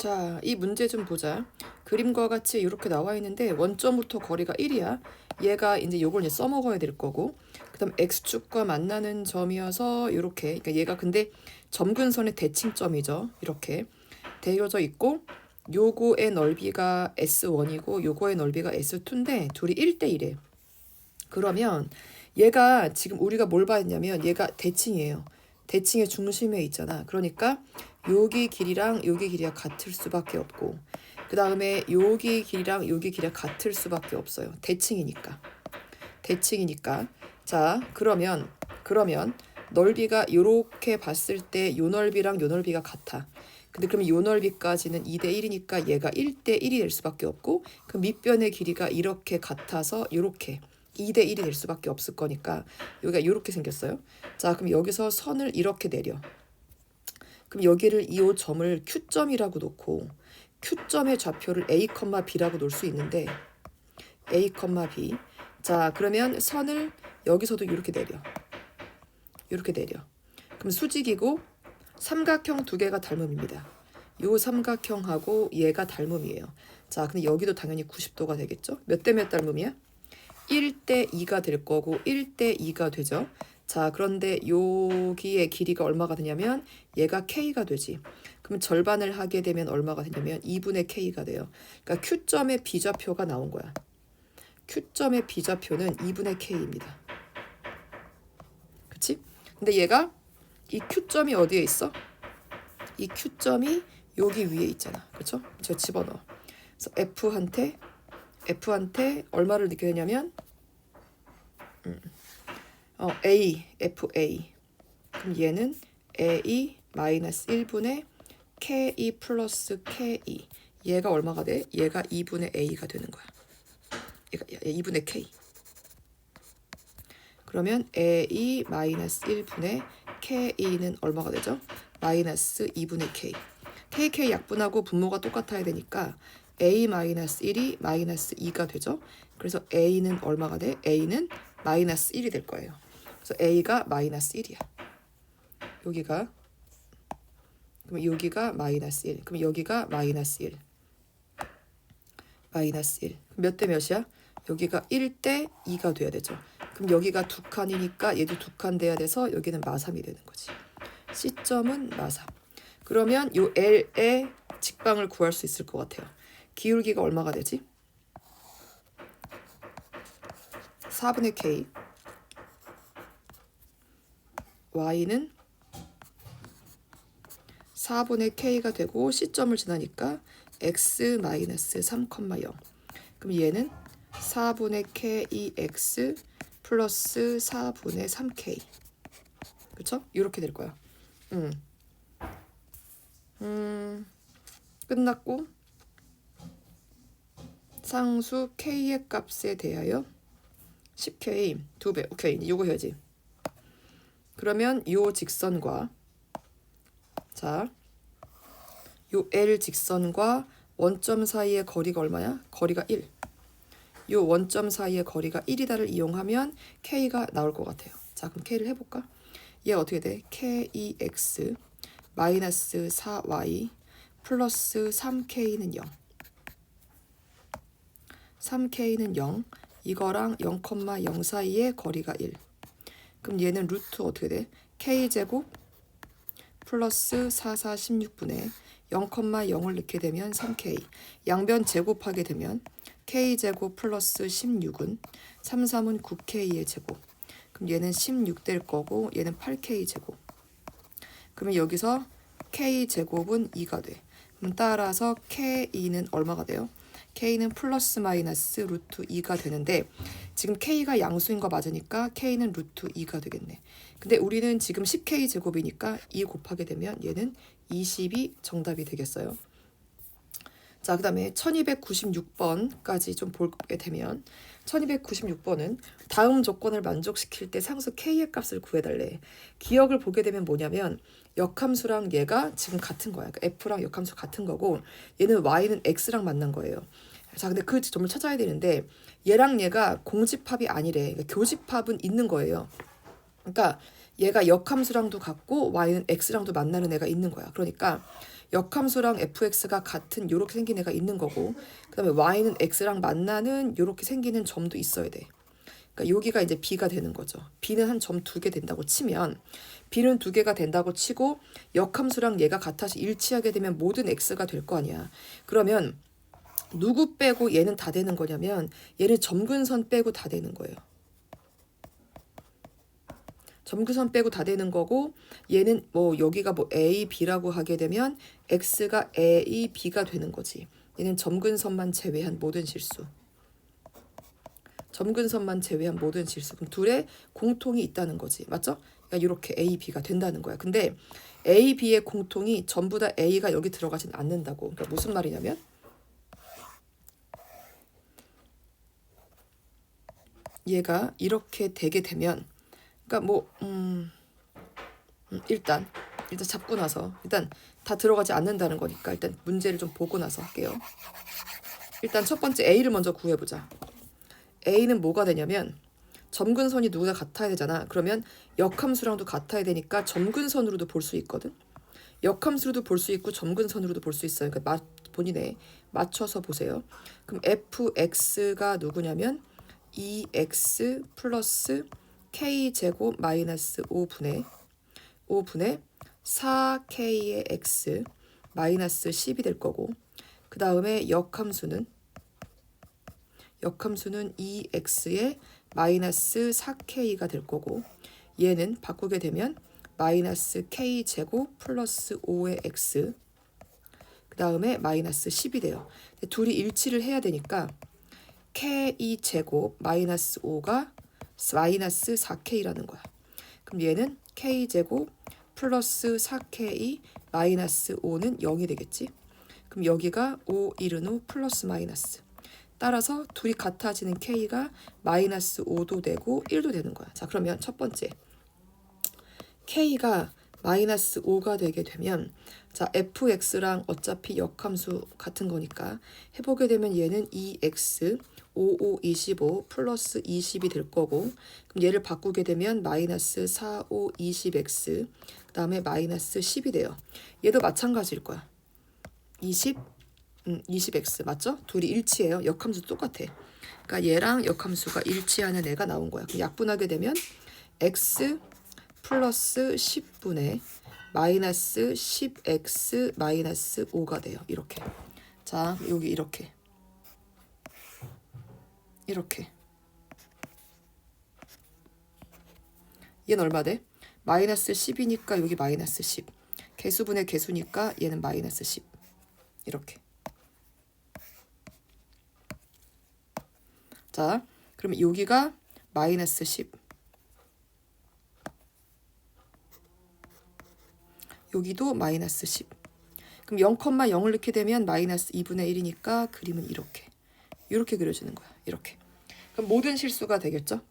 자, 이 문제 좀 보자. 그림과 같이 이렇게 나와 있는데 원점부터 거리가 1이야. 얘가 이제 요걸 이제 써먹어야 될 거고. 그다음 x축과 만나는 점이어서 이렇게. 그러니까 얘가 근데 점근선의 대칭점이죠. 이렇게 되어져 있고 요거의 넓이가 S1이고 요거의 넓이가 S2인데 둘이 1대1이에요. 그러면 얘가 지금 우리가 뭘 봤냐면 얘가 대칭이에요. 대칭의 중심에 있잖아. 그러니까 여기 길이랑 여기 길이가 같을 수밖에 없고 그 다음에 여기 길이랑 여기 길이가 같을 수밖에 없어요. 대칭이니까. 대칭이니까. 자, 그러면 넓이가 이렇게 봤을 때 요 넓이랑 요 넓이가 같아. 근데 그러면 요 넓이까지는 2대1이니까 얘가 1대1이 될 수밖에 없고 그 밑변의 길이가 이렇게 같아서 이렇게 2대1이 될 수밖에 없을 거니까 여기가 이렇게 생겼어요. 자, 그럼 여기서 선을 이렇게 내려. 그럼 여기를 이 점을 Q점이라고 놓고 Q점의 좌표를 A, B라고 놓을 수 있는데 A, B. 자, 그러면 선을 여기서도 이렇게 내려. 이렇게 내려. 그럼 수직이고 삼각형 두 개가 닮음입니다. 요 삼각형하고 얘가 닮음이에요. 자, 근데 여기도 당연히 90도가 되겠죠? 몇 대 몇 닮음이야? 1대 2가 될 거고 1대 2가 되죠. 자, 그런데 여기의 길이가 얼마가 되냐면 얘가 K가 되지. 그럼 절반을 하게 되면 얼마가 되냐면 2분의 K가 돼요. 그러니까 Q점의 비좌표가 나온 거야. Q점의 비좌표는 2분의 K입니다. 그치? 근데 얘가 이 Q점이 어디에 있어? 이 Q점이 여기 위에 있잖아. 그쵸? 저 집어넣어. 그래서 F한테 얼마를 넣게 되냐면 A, FA. 그럼 얘는 A 마이너스 1분의 KE 플러스 KE. 얘가 얼마가 돼? 얘가 2분의 A가 되는 거야. 얘가 2분의 K. 그러면 A 마이너스 1분의 KE는 얼마가 되죠? 마이너스 2분의 K. KK 약분하고 분모가 똑같아야 되니까 A 마이너스 1이 마이너스 2가 되죠. 그래서 A는 얼마가 돼? A는 마이너스 1이 될 거예요. 그래서 A가 마이너스 1이야. 그럼 여기가 마이너스 1. 그럼 여기가 마이너스 1. 마이너스 1. 몇 대 몇이야? 여기가 1대 2가 돼야 되죠. 그럼 여기가 두 칸이니까 얘도 두 칸 돼야 돼서 여기는 마삼이 되는 거지. C점은 마삼. 그러면 요 L의 직방을 구할 수 있을 것 같아요. 기울기가 얼마가 되지? 4분의 K. Y는 4분의 K가 되고 C점을 지나니까 X-3,0. 그럼 얘는 4분의 KX 플러스 4분의 3K. 그쵸? 이렇게 될 거야. 끝났고 상수 K의 값에 대하여 10K 2배. 오케이, 이거 해야지. 그러면 요 직선과 자, 요 L 직선과 원점 사이의 거리가 얼마야? 거리가 1. 요 원점 사이의 거리가 1이다를 이용하면 K가 나올 것 같아요. 자, 그럼 K를 해볼까? 얘 어떻게 돼? KEX 마이너스 4Y 플러스 3K는 0. 3K는 0. 이거랑 0,0 사이의 거리가 1. 그럼 얘는 루트 어떻게 돼? K제곱 플러스 4, 4, 16분의 0,0을 넣게 되면 3K. 양변 제곱하게 되면 K제곱 플러스 16은 3, 3은 9K의 제곱. 그럼 얘는 16 될 거고 얘는 8K 제곱. 그러면 여기서 K제곱은 2가 돼. 그럼 따라서 K는 얼마가 돼요? K는 플러스 마이너스 루트 2가 되는데 지금 K가 양수인 거 맞으니까 K는 루트 2가 되겠네. 근데 우리는 지금 10K 제곱이니까 2 곱하게 되면 얘는 20이 정답이 되겠어요. 자, 그 다음에 1296번까지 좀 보게 되면 1296번은 다음 조건을 만족시킬 때 상수 K의 값을 구해달래. 기억을 보게 되면 뭐냐면 역함수랑 얘가 지금 같은 거야. 그러니까 F랑 역함수 같은 거고 얘는 Y는 X랑 만난 거예요. 자, 근데 그 점을 찾아야 되는데 얘랑 얘가 공집합이 아니래. 그러니까 교집합은 있는 거예요. 그러니까 얘가 역함수랑도 같고 Y는 X랑도 만나는 애가 있는 거야. 그러니까 역함수랑 fx가 같은 요렇게 생긴 애가 있는 거고, 그 다음에 y는 x랑 만나는 요렇게 생기는 점도 있어야 돼. 그러니까 여기가 이제 b가 되는 거죠. b는 한 점 2개 된다고 치면, b는 2개가 된다고 치고 역함수랑 얘가 같아서 일치하게 되면 모든 x가 될 거 아니야. 그러면 누구 빼고 얘는 다 되는 거냐면 얘는 점근선 빼고 다 되는 거예요. 점근선 빼고 다 되는 거고, 얘는 뭐 여기가 뭐 A, B라고 하게 되면 X가 A, B가 되는 거지. 얘는 점근선만 제외한 모든 실수. 점근선만 제외한 모든 실수. 그럼 둘의 공통이 있다는 거지. 맞죠? 그러니까 이렇게 A, B가 된다는 거야. 근데 A, B의 공통이 전부 다 A가 여기 들어가진 않는다고. 그러니까 무슨 말이냐면 얘가 이렇게 되게 되면, 그러니까 뭐 일단 잡고 나서 일단 다 들어가지 않는다는 거니까 일단 문제를 좀 보고 나서 할게요. 일단 첫 번째 A를 먼저 구해보자. A는 뭐가 되냐면 점근선이 누구나 같아야 되잖아. 그러면 역함수랑도 같아야 되니까 점근선으로도 볼 수 있거든. 역함수로도 볼 수 있고 점근선으로도 볼 수 있어요. 그러니까 본인에 맞춰서 보세요. 그럼 fx가 누구냐면 2x 플러스 k제곱 마이너스 5분의 4k의 x 마이너스 10이 될 거고, 그 다음에 역함수는 2x의 마이너스 4k가 될 거고, 얘는 바꾸게 되면 마이너스 k제곱 플러스 5의 x, 그 다음에 마이너스 10이 돼요. 둘이 일치를 해야 되니까 k제곱 마이너스 5가 마이너스 4k라는 거야. 그럼 얘는 k제곱 플러스 4k 마이너스 5는 0이 되겠지. 그럼 여기가 5, 1은 5 플러스 마이너스. 따라서 둘이 같아지는 k가 마이너스 5도 되고 1도 되는 거야. 자, 그러면 첫 번째 k가 마이너스 5가 되게 되면, 자, fx랑 어차피 역함수 같은 거니까 해보게 되면 얘는 2x 5, 5, 25 플러스 20이 될 거고, 그럼 얘를 바꾸게 되면 마이너스 4, 5, 20x 그 다음에 마이너스 10이 돼요. 얘도 마찬가지일 거야. 20x 맞죠? 둘이 일치해요. 역함수 똑같아. 그러니까 얘랑 역함수가 일치하는 애가 나온 거야. 그럼 약분하게 되면 x 플러스 10분의 마이너스 10x 마이너스 5가 돼요. 이렇게. 자, 여기 이렇게. 얘는 얼마 돼? 마이너스 10이니까 여기 마이너스 10. 개수분의 개수니까 얘는 마이너스 10. 이렇게. 자, 그러면 여기가 마이너스 10. 여기도 마이너스 10. 그럼 0,0을 넣게 되면 마이너스 2분의 1이니까 그림은 이렇게 그려지는 거야. 이렇게. 그럼 모든 실수가 되겠죠?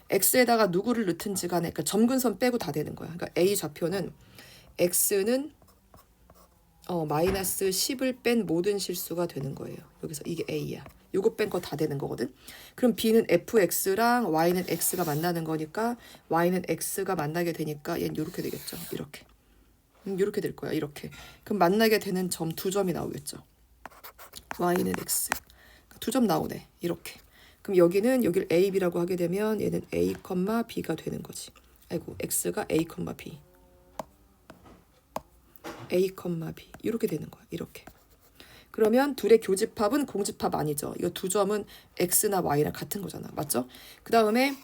x에다가 누구를 넣든지 간에, 그러니까 점근선 빼고 다 되는 거야. 그러니까 a 좌표는 x는 마이너스 10을 뺀 모든 실수가 되는 거예요. 여기서 이게 a야. 요거 뺀 거 다 되는 거거든. 그럼 b는 fx랑 y는 x가 만나는 거니까 y는 x가 만나게 되니까 얘는 이렇게 되겠죠. 이렇게 될 거야. 이렇게. 그럼 만나게 되는 점 2점이 나오겠죠. y는 x. 2점 나오네. 이렇게. 그럼 여기를 a, b라고 하게 되면 얘는 a, b가 되는 거지. 아이고, x가 a, b. a, b. 이렇게 되는 거야. 이렇게. 그러면 둘의 교집합은 공집합 아니죠. 이거 2점은 x나 y랑 같은 거잖아. 맞죠? 그 다음에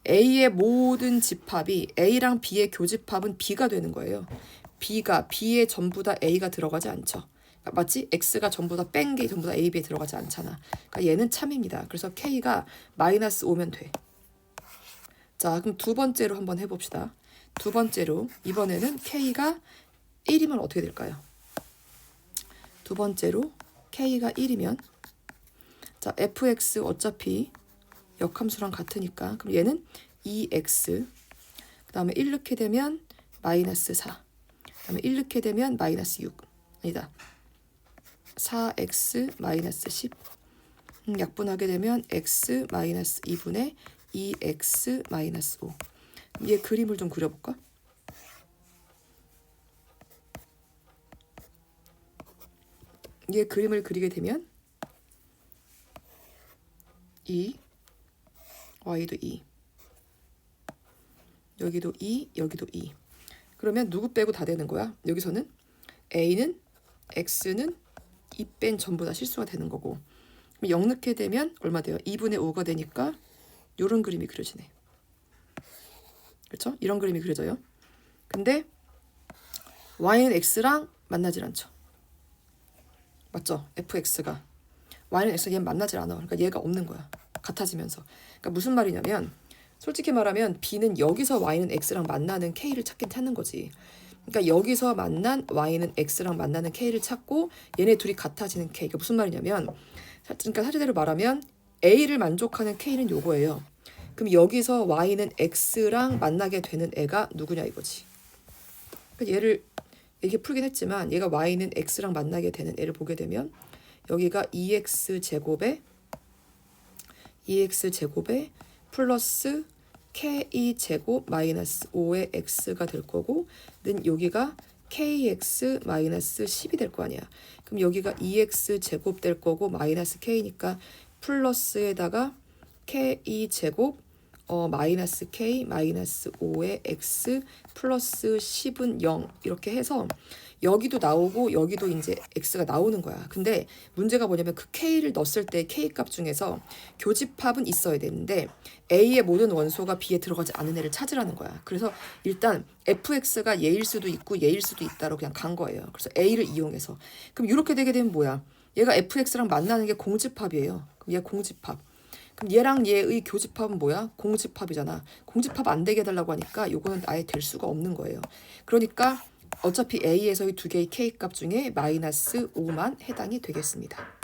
a의 모든 집합이 a랑 b의 교집합은 b가 되는 거예요. b에 전부 다 a가 들어가지 않죠. 맞지? x가 전부 다 뺀 게 전부 다 a, b에 들어가지 않잖아. 그러니까 얘는 참입니다. 그래서 k가 마이너스 5면 돼. 자, 그럼 두 번째로 한번 해봅시다. 두 번째로 이번에는 k가 1이면 어떻게 될까요? 두 번째로 k가 1이면, 자, fx 어차피 역함수랑 같으니까 그럼 얘는 2x 그 다음에 1 넣게 되면 마이너스 4, 그 다음에 1 넣게 되면 마이너스 6, 아니다, 4x 마이너스 10. 약분하게 되면 x 마이너스 2분의 2x 마이너스 5. 얘 그림을 좀 그려볼까? 얘 그림을 그리게 되면 2, y도 2, 여기도 2, 여기도 2. 그러면 누구 빼고 다 되는 거야? 여기서는 a는 x는 2 뺀 전부 다 실수가 되는 거고, 0 넣게 되면 얼마 돼요? 2분의 5가 되니까 이런 그림이 그려지네. 그렇죠? 이런 그림이 그려져요. 근데 y는 x랑 만나질 않죠. 맞죠? fx가 y는 x가 얘 만나질 않아. 그러니까 얘가 없는 거야. 같아지면서. 그러니까 무슨 말이냐면 솔직히 말하면 b는 여기서 y는 x랑 만나는 k를 찾는 거지. 그러니까 여기서 만난 y는 x랑 만나는 k를 찾고 얘네 둘이 같아지는 k. 그러니까 무슨 말이냐면 그러니까 사실대로 말하면 a를 만족하는 k는 요거예요. 그럼 여기서 y는 x랑 만나게 되는 애가 누구냐 이거지. 그러니까 얘를 이렇게 풀긴 했지만 얘가 y는 x랑 만나게 되는 애를 보게 되면 여기가 2x 제곱에 플러스 k 제곱 마이너스 5의 x가 될 거고, 는 여기가 kx 마이너스 10이 될 거 아니야. 그럼 여기가 2x 제곱 될 거고 마이너스 k니까 플러스에다가 k 제곱 마이너스 k 마이너스 5의 x 플러스 10은 0 이렇게 해서 여기도 나오고 여기도 이제 x가 나오는 거야. 근데 문제가 뭐냐면 그 k를 넣었을 때 k 값 중에서 교집합은 있어야 되는데 a의 모든 원소가 b에 들어가지 않은 애를 찾으라는 거야. 그래서 일단 fx가 얘일 수도 있고 얘일 수도 있다로 그냥 간 거예요. 그래서 a를 이용해서. 그럼 이렇게 되게 되면 뭐야? 얘가 fx랑 만나는 게 공집합이에요. 그럼 얘 공집합. 그럼 얘랑 얘의 교집합은 뭐야? 공집합이잖아. 공집합 안 되게 해달라고 하니까 요거는 아예 될 수가 없는 거예요. 그러니까 어차피 A에서의 두 개의 K 값 중에 마이너스 5만 해당이 되겠습니다.